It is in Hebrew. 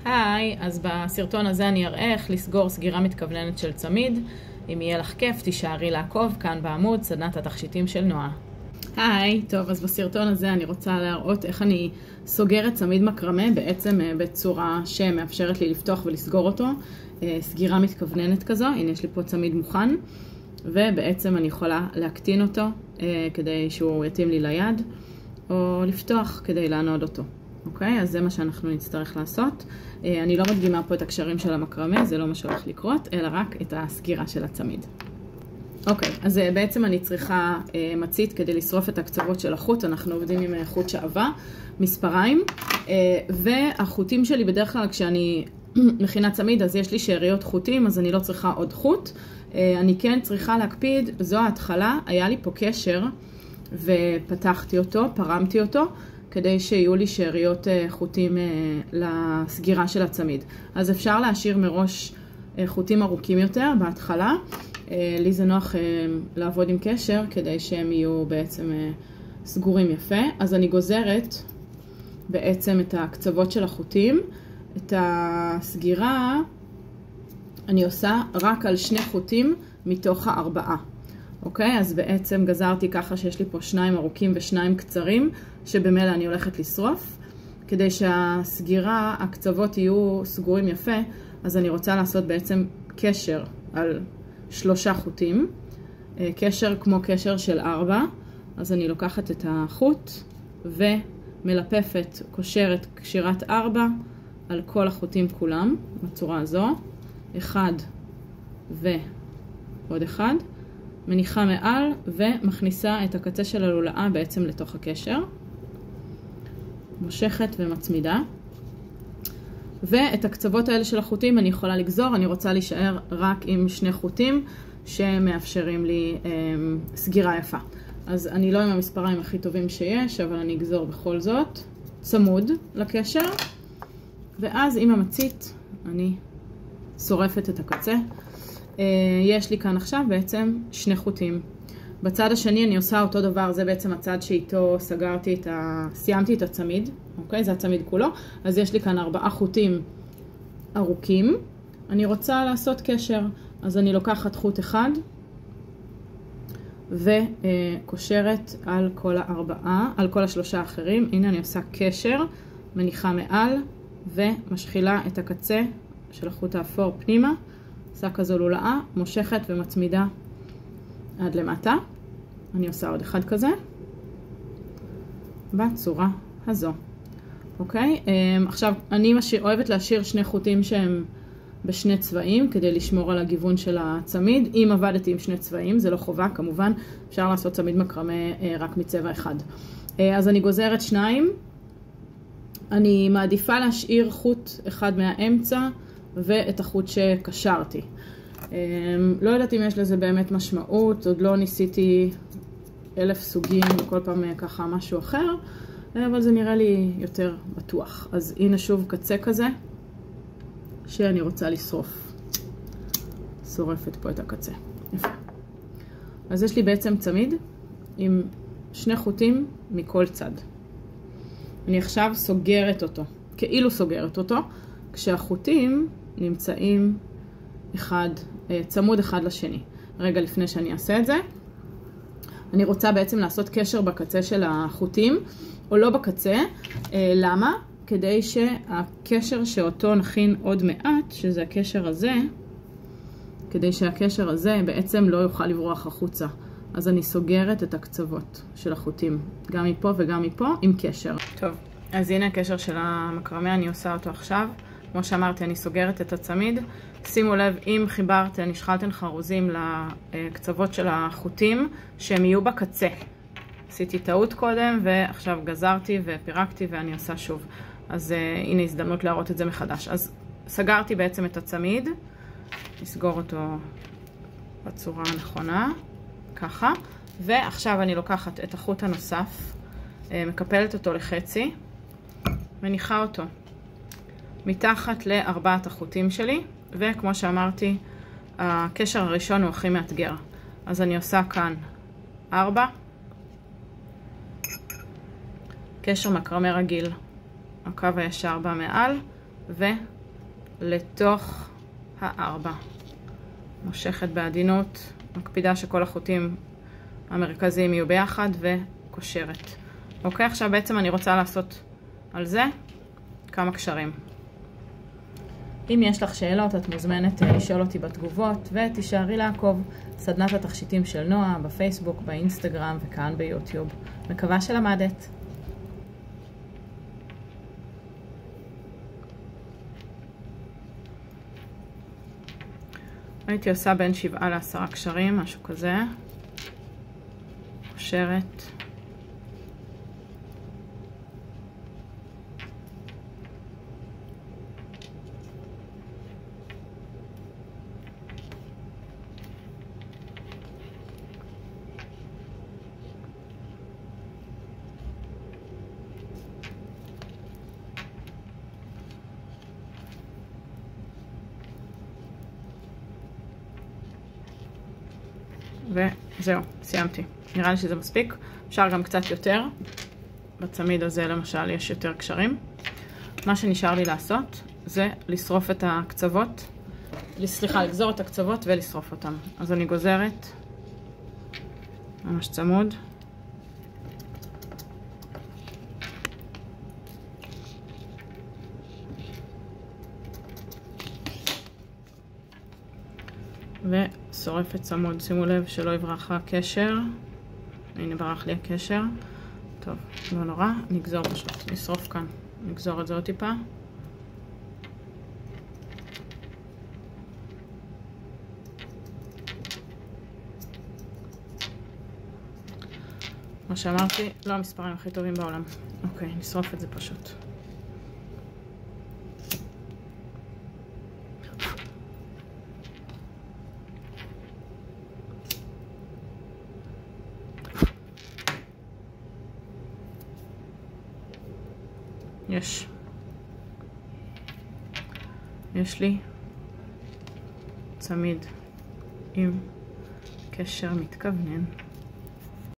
היי, אז בסרטון הזה אני אראה איך לסגור סגירה מתכווננת של צמיד. אם יהיה לך כיף, תישארי לעקוב כאן בעמוד סדנת התכשיטים של נועה. היי, טוב, אז בסרטון הזה אני רוצה להראות איך אני סוגרת צמיד מקרמה בעצם בצורה שמאפשרת לי לפתוח ולסגור אותו. סגירה מתכווננת כזו, הנה יש לי פה צמיד מוכן, ובעצם אני יכולה להקטין אותו כדי שהוא יתאים לי ליד, או לפתוח כדי לענוד אותו. אוקיי, אז זה מה שאנחנו נצטרך לעשות. אני לא מדגימה פה את הקשרים של המקרמה, זה לא מה שהולך לקרות, אלא רק את הסגירה של הצמיד. אוקיי, אז בעצם אני צריכה מצית כדי לשרוף את הקצוות של החוט. אנחנו עובדים עם חוט שעבה, מספריים, והחוטים שלי בדרך כלל כשאני מכינה צמיד, אז יש לי שאריות חוטים, אז אני לא צריכה עוד חוט. אני כן צריכה להקפיד, זו ההתחלה, היה לי פה קשר, ופתחתי אותו, פרמתי אותו, כדי שיהיו לי שאריות חוטים לסגירה של הצמיד. אז אפשר להשאיר מראש חוטים ארוכים יותר בהתחלה. לי זה נוח לעבוד עם קשר כדי שהם יהיו בעצם סגורים יפה. אז אני גוזרת בעצם את הקצוות של החוטים. את הסגירה אני עושה רק על 2 חוטים מתוך 4. אוקיי, אז בעצם גזרתי ככה שיש לי פה 2 ארוכים ו2 קצרים, שבמילא אני הולכת לשרוף. כדי שהסגירה, הקצוות יהיו סגורים יפה, אז אני רוצה לעשות בעצם קשר על 3 חוטים. קשר כמו קשר של 4, אז אני לוקחת את החוט ומלפפת, קושרת קשירת 4 על כל החוטים כולם, בצורה הזו. 1 ועוד 1. מניחה מעל ומכניסה את הקצה של הלולאה בעצם לתוך הקשר. מושכת ומצמידה. ואת הקצוות האלה של החוטים אני יכולה לגזור. אני רוצה להישאר רק עם 2 חוטים שמאפשרים לי סגירה יפה. אז אני לא עם המספריים הכי טובים שיש, אבל אני אגזור בכל זאת צמוד לקשר. ואז עם המצית אני שורפת את הקצה. יש לי כאן עכשיו בעצם 2 חוטים. בצד השני אני עושה אותו דבר, זה בעצם הצד שאיתו סיימתי את הצמיד, אוקיי? זה הצמיד כולו. אז יש לי כאן 4 חוטים ארוכים. אני רוצה לעשות קשר, אז אני לוקחת חוט אחד וקושרת על כל 3 האחרים. הנה אני עושה קשר, מניחה מעל ומשחילה את הקצה של החוט האפור פנימה. עושה כזו לולאה, מושכת ומצמידה עד למטה. אני עושה עוד 1 כזה, בצורה הזו. אוקיי? עכשיו, אני אוהבת להשאיר 2 חוטים שהם בשני צבעים, כדי לשמור על הגיוון של הצמיד. אם עבדתי עם 2 צבעים, זה לא חובה, כמובן. אפשר לעשות צמיד מקרמה רק מצבע אחד. אז אני גוזרת 2. אני מעדיפה להשאיר חוט אחד מהאמצע, ואת החוט שקשרתי. לא יודעת אם יש לזה באמת משמעות, עוד לא ניסיתי 1000 סוגים וכל פעם ככה משהו אחר, אבל זה נראה לי יותר בטוח. אז הנה שוב קצה כזה שאני רוצה לשרוף. שורפת פה את הקצה. יפה. אז יש לי בעצם צמיד עם 2 חוטים מכל צד. אני עכשיו סוגרת אותו, כאילו סוגרת אותו, כשהחוטים נמצאים צמוד אחד לשני. רגע לפני שאני אעשה את זה, אני רוצה בעצם לעשות קשר בקצה של החוטים, או לא בקצה. למה? כדי שהקשר שאותו נכין עוד מעט, שזה הקשר הזה, כדי שהקשר הזה בעצם לא יוכל לברוח החוצה. אז אני סוגרת את הקצוות של החוטים, גם מפה וגם מפה, עם קשר. טוב, אז הנה הקשר של המקרמה, אני עושה אותו עכשיו. כמו שאמרתי, אני סוגרת את הצמיד. שימו לב, אם חיברתם, נשחלתם חרוזים לקצוות של החוטים, שהם יהיו בקצה. עשיתי טעות קודם, ועכשיו גזרתי ופירקתי, ואני עושה שוב. אז הנה הזדמנות להראות את זה מחדש. אז סגרתי בעצם את הצמיד, נסגור אותו בצורה הנכונה, ככה. ועכשיו אני לוקחת את החוט הנוסף, מקפלת אותו לחצי, מניחה אותו מתחת ל4 החוטים שלי, וכמו שאמרתי, הקשר הראשון הוא הכי מאתגר. אז אני עושה כאן 4, קשר מקרמה רגיל, הקו הישר בא מעל, ולתוך הארבע. מושכת בעדינות, מקפידה שכל החוטים המרכזיים יהיו ביחד וקושרת. אוקיי, עכשיו בעצם אני רוצה לעשות על זה כמה קשרים. אם יש לך שאלות, את מוזמנת לשאול אותי בתגובות, ותישארי לעקוב. סדנת התכשיטים של נועה בפייסבוק, באינסטגרם וכאן ביוטיוב. מקווה שלמדת. הייתי עושה בין 7 ל10 קשרים, משהו כזה. קושרת. וזהו, סיימתי. נראה לי שזה מספיק. אפשר גם קצת יותר. בצמיד הזה למשל יש יותר קשרים. מה שנשאר לי לעשות זה לשרוף את הקצוות. סליחה, לגזור את הקצוות ולשרוף אותם. אז אני גוזרת ממש צמוד. ושורפת צמוד. שימו לב שלא יברח הקשר. הנה ברח לי הקשר. טוב, לא נורא. נגזור פשוט. נשרוף כאן. נגזור את זה עוד טיפה. כמו שאמרתי, לא המספרים הכי טובים בעולם. אוקיי, נשרוף את זה פשוט. יש לי צמיד עם קשר מתכוונן.